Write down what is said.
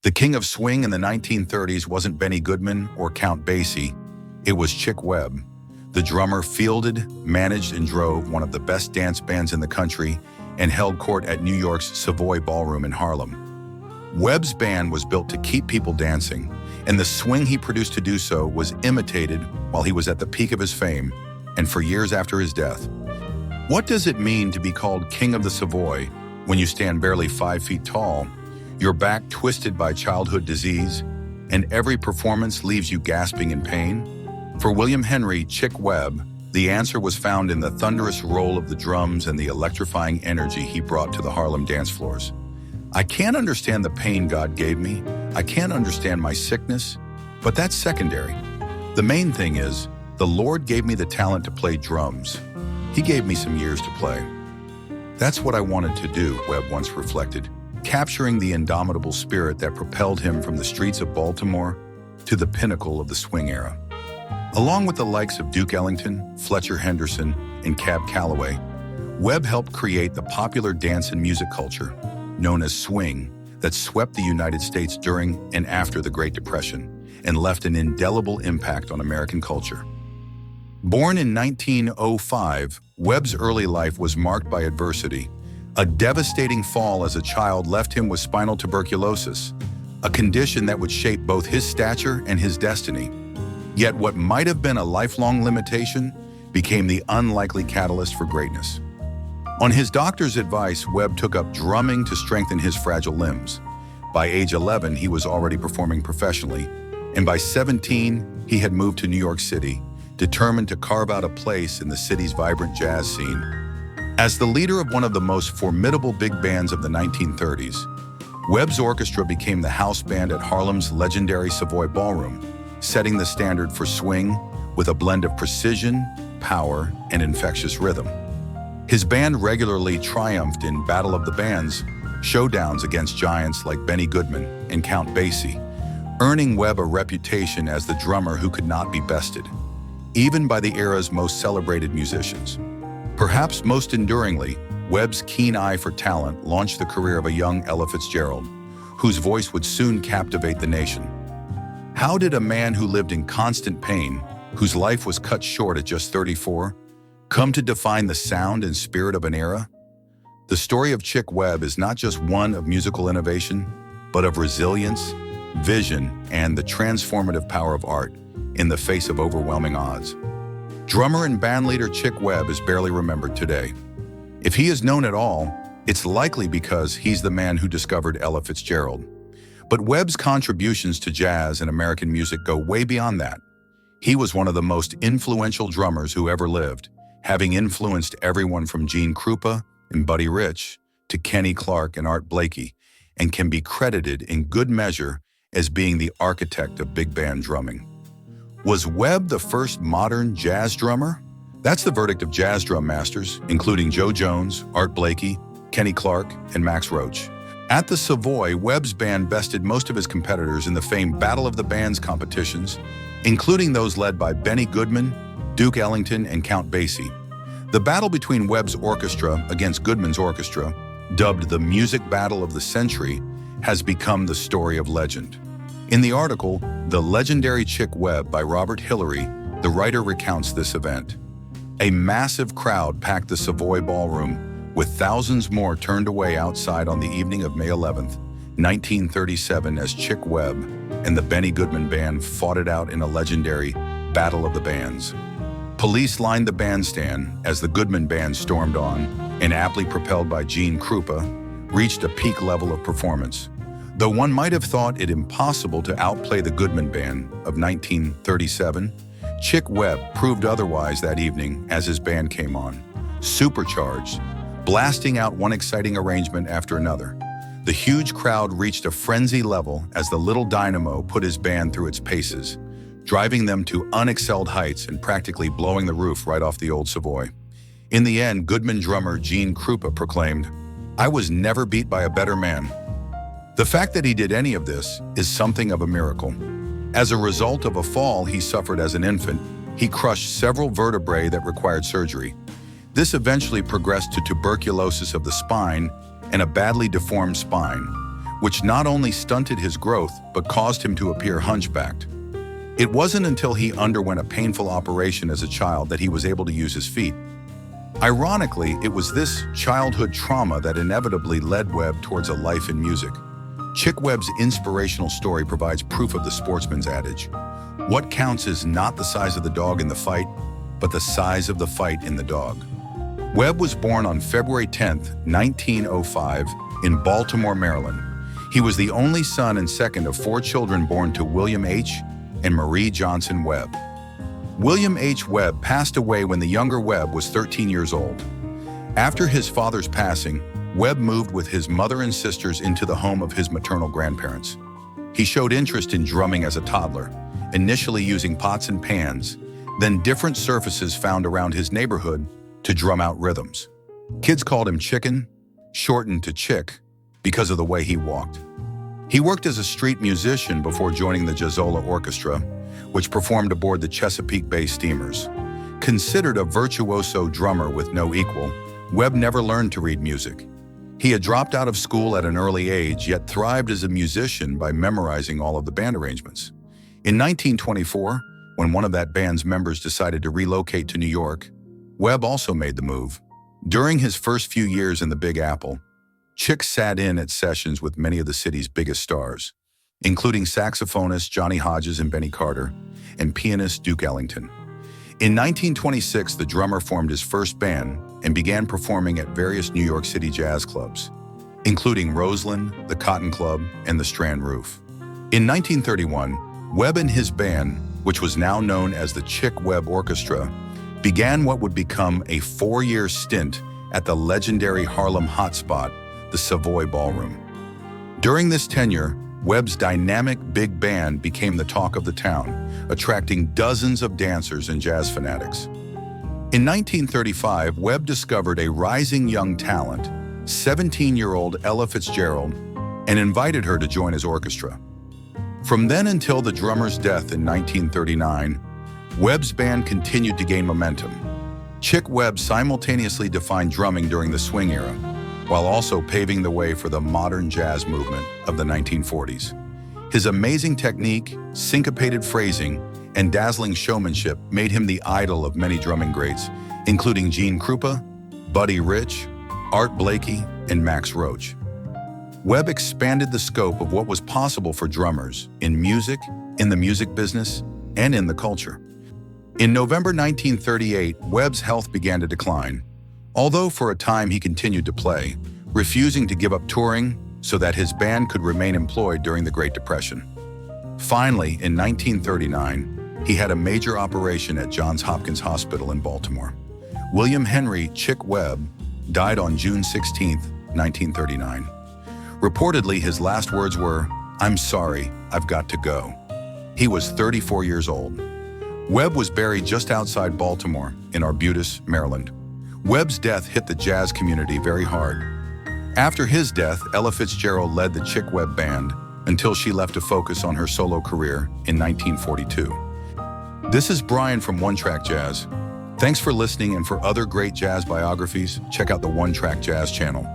The king of swing in the 1930s wasn't Benny Goodman or Count Basie, it was Chick Webb. The drummer fielded, managed, and drove one of the best dance bands in the country and held court at New York's Savoy Ballroom in Harlem. Webb's band was built to keep people dancing, and the swing he produced to do so was imitated while he was at the peak of his fame and for years after his death. What does it mean to be called King of the Savoy when you stand barely 5 feet tall, your back twisted by childhood disease, and every performance leaves you gasping in pain? For William Henry Chick Webb, the answer was found in the thunderous roll of the drums and the electrifying energy he brought to the Harlem dance floors. I can't understand the pain God gave me. I can't understand my sickness, but that's secondary. The main thing is, the Lord gave me the talent to play drums. He gave me some years to play. That's what I wanted to do, Webb once reflected, capturing the indomitable spirit that propelled him from the streets of Baltimore to the pinnacle of the swing era. Along with the likes of Duke Ellington, Fletcher Henderson, and Cab Calloway, Webb helped create the popular dance and music culture, known as swing, that swept the United States during and after the Great Depression and left an indelible impact on American culture. Born in 1905, Webb's early life was marked by adversity. A devastating fall as a child left him with spinal tuberculosis, a condition that would shape both his stature and his destiny. Yet what might have been a lifelong limitation became the unlikely catalyst for greatness. On his doctor's advice, Webb took up drumming to strengthen his fragile limbs. By age 11, he was already performing professionally, and by 17, he had moved to New York City, determined to carve out a place in the city's vibrant jazz scene. As the leader of one of the most formidable big bands of the 1930s, Webb's orchestra became the house band at Harlem's legendary Savoy Ballroom, setting the standard for swing with a blend of precision, power, and infectious rhythm. His band regularly triumphed in Battle of the Bands, showdowns against giants like Benny Goodman and Count Basie, earning Webb a reputation as the drummer who could not be bested, even by the era's most celebrated musicians. Perhaps most enduringly, Webb's keen eye for talent launched the career of a young Ella Fitzgerald, whose voice would soon captivate the nation. How did a man who lived in constant pain, whose life was cut short at just 34, come to define the sound and spirit of an era? The story of Chick Webb is not just one of musical innovation, but of resilience, vision, and the transformative power of art in the face of overwhelming odds. Drummer and bandleader Chick Webb is barely remembered today. If he is known at all, it's likely because he's the man who discovered Ella Fitzgerald. But Webb's contributions to jazz and American music go way beyond that. He was one of the most influential drummers who ever lived, having influenced everyone from Gene Krupa and Buddy Rich to Kenny Clarke and Art Blakey, and can be credited in good measure as being the architect of big band drumming. Was Webb the first modern jazz drummer? That's the verdict of jazz drum masters, including Joe Jones, Art Blakey, Kenny Clarke, and Max Roach. At the Savoy, Webb's band bested most of his competitors in the famed Battle of the Bands competitions, including those led by Benny Goodman, Duke Ellington, and Count Basie. The battle between Webb's orchestra against Goodman's orchestra, dubbed the Music Battle of the Century, has become the story of legend. In the article, The Legendary Chick Webb by Robert Hillary, the writer recounts this event. A massive crowd packed the Savoy Ballroom, with thousands more turned away outside on the evening of May 11th, 1937, as Chick Webb and the Benny Goodman Band fought it out in a legendary Battle of the Bands. Police lined the bandstand as the Goodman Band stormed on, and aptly propelled by Gene Krupa, reached a peak level of performance. Though one might have thought it impossible to outplay the Goodman Band of 1937, Chick Webb proved otherwise that evening as his band came on, supercharged, blasting out one exciting arrangement after another. The huge crowd reached a frenzy level as the little dynamo put his band through its paces, driving them to unexcelled heights and practically blowing the roof right off the old Savoy. In the end, Goodman drummer Gene Krupa proclaimed, "I was never beat by a better man." The fact that he did any of this is something of a miracle. As a result of a fall he suffered as an infant, he crushed several vertebrae that required surgery. This eventually progressed to tuberculosis of the spine and a badly deformed spine, which not only stunted his growth but caused him to appear hunchbacked. It wasn't until he underwent a painful operation as a child that he was able to use his feet. Ironically, it was this childhood trauma that inevitably led Webb towards a life in music. Chick Webb's inspirational story provides proof of the sportsman's adage. What counts is not the size of the dog in the fight, but the size of the fight in the dog. Webb was born on February 10, 1905, in Baltimore, Maryland. He was the only son and second of 4 children born to William H. and Marie Johnson Webb. William H. Webb passed away when the younger Webb was 13 years old. After his father's passing, Webb moved with his mother and sisters into the home of his maternal grandparents. He showed interest in drumming as a toddler, initially using pots and pans, then different surfaces found around his neighborhood to drum out rhythms. Kids called him Chicken, shortened to Chick, because of the way he walked. He worked as a street musician before joining the Jazzola Orchestra, which performed aboard the Chesapeake Bay steamers. Considered a virtuoso drummer with no equal, Webb never learned to read music. He had dropped out of school at an early age, yet thrived as a musician by memorizing all of the band arrangements. In 1924, when one of that band's members decided to relocate to New York, Webb also made the move. During his first few years in the Big Apple, Chick sat in at sessions with many of the city's biggest stars, including saxophonists Johnny Hodges and Benny Carter, and pianist Duke Ellington. In 1926, the drummer formed his first band and began performing at various New York City jazz clubs, including Roseland, the Cotton Club, and the Strand Roof. In 1931, Webb and his band, which was now known as the Chick Webb Orchestra, began what would become a 4-year stint at the legendary Harlem hotspot, the Savoy Ballroom. During this tenure, Webb's dynamic big band became the talk of the town, attracting dozens of dancers and jazz fanatics. In 1935, Webb discovered a rising young talent, 17-year-old Ella Fitzgerald, and invited her to join his orchestra. From then until the drummer's death in 1939, Webb's band continued to gain momentum. Chick Webb simultaneously defined drumming during the swing era, while also paving the way for the modern jazz movement of the 1940s. His amazing technique, syncopated phrasing, and dazzling showmanship made him the idol of many drumming greats, including Gene Krupa, Buddy Rich, Art Blakey, and Max Roach. Webb expanded the scope of what was possible for drummers in music, in the music business, and in the culture. In November 1938, Webb's health began to decline, although for a time he continued to play, refusing to give up touring so that his band could remain employed during the Great Depression. Finally, in 1939, he had a major operation at Johns Hopkins Hospital in Baltimore. William Henry Chick Webb died on June 16, 1939. Reportedly, his last words were, "I'm sorry, I've got to go." He was 34 years old. Webb was buried just outside Baltimore in Arbutus, Maryland. Webb's death hit the jazz community very hard. After his death, Ella Fitzgerald led the Chick Webb Band until she left to focus on her solo career in 1942. This is Brian from One Track Jazz. Thanks for listening, and for other great jazz biographies, check out the One Track Jazz channel.